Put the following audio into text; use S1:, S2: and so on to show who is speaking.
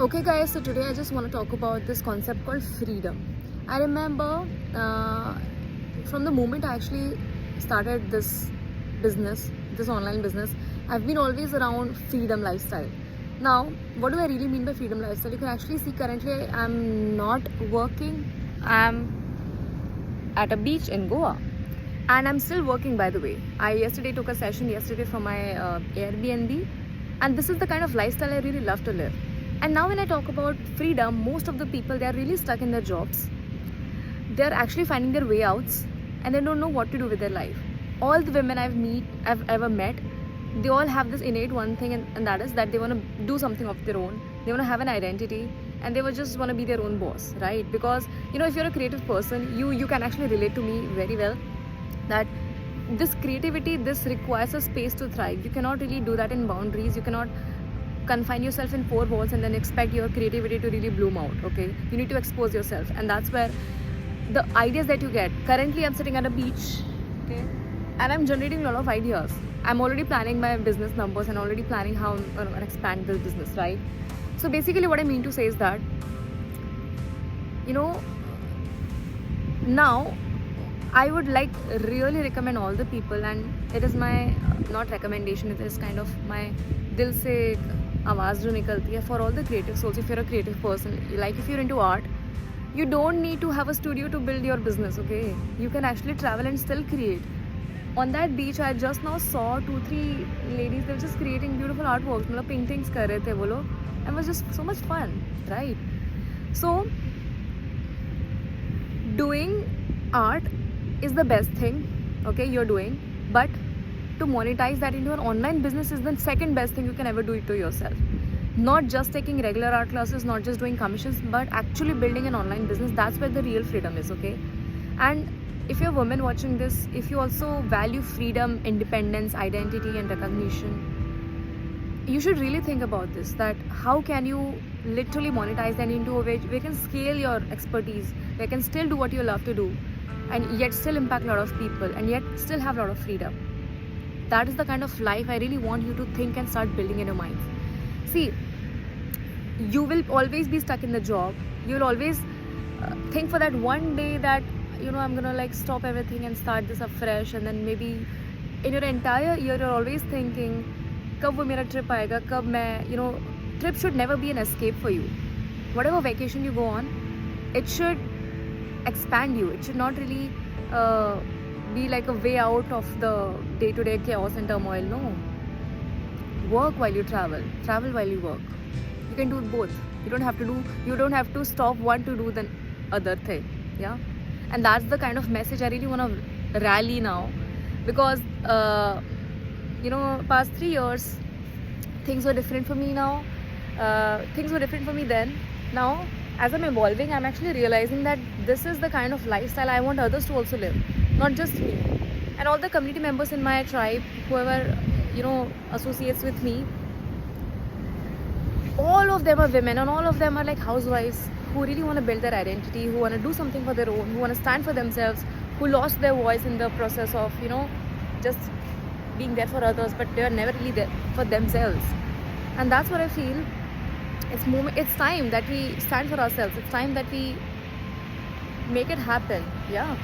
S1: Okay, guys, so today I just want to talk about this concept called freedom. I remember from the moment I actually started this business, this online business, I've been always around freedom lifestyle. Now, what do I really mean by freedom lifestyle? You can actually see currently I'm not working, I'm at a beach in Goa. And I'm still working, by the way. I yesterday took a session from my Airbnb, and this is the kind of lifestyle I really love to live. And now when I talk about freedom, most of the people, they are really stuck in their jobs. They're actually finding their way outs, and they don't know what to do with their life. All the women I've ever met, they all have this innate one thing, and that is that they want to do something of their own. They want to have an identity, and they just want to be their own boss, right? Because if you're a creative person, you can actually relate to me very well. That this creativity, this requires a space to thrive. You cannot really do that in boundaries. You cannot confine yourself in four walls and then expect your creativity to really bloom out. Okay, you need to expose yourself, and that's where the ideas that you get. Currently I'm sitting at a beach, okay, and I'm generating a lot of ideas. I'm already planning my business numbers and already planning how I'm going to expand this business, right? So basically what I mean to say is that now I would really recommend all the people, and it is my not recommendation, it is kind of my dil se आवाज़ जो निकलती है, for all the creative souls. If you're a creative person, like if you're into art, you don't need to have a studio to build your business, okay? You can actually travel and still create. On that beach, I just now saw 2-3 ladies. They were just creating beautiful artworks, मतलब paintings कर रहे थे वो लोग, and it was just so much fun, right? So doing art is the best thing, okay, you're doing, but to monetize that into an online business is the second best thing you can ever do it to yourself. Not just taking regular art classes, not just doing commissions, but actually building an online business. That's where the real freedom is, okay? And if you're a woman watching this, if you also value freedom, independence, identity and recognition, you should really think about this, that how can you literally monetize that into a way where you can scale your expertise, where you can still do what you love to do, and yet still impact a lot of people, and yet still have a lot of freedom. That is the kind of life I really want you to think and start building in your minds. See, you will always be stuck in the job. You will always think for that one day that I'm gonna stop everything and start this afresh, and then maybe in your entire year you're always thinking कब वो मेरा trip आएगा, कब मैं trip should never be an escape for you. Whatever vacation you go on, it should expand you. It should not really be like a way out of the day-to-day chaos and turmoil. No. Work while you travel while you work. You can do both. You don't have to stop one to do the other thing. Yeah. And that's the kind of message I really want to rally now, because past 3 years things were different for me now. Things were different for me then. Now as I'm evolving, I'm actually realizing that this is the kind of lifestyle I want others to also live, not just me. And all the community members in my tribe, whoever associates with me, all of them are women, and all of them are like housewives who really want to build their identity, who want to do something for their own, who want to stand for themselves, who lost their voice in the process of just being there for others, but they are never really there for themselves. And that's what I feel. It's time that we stand for ourselves. It's time that we make it happen. Yeah.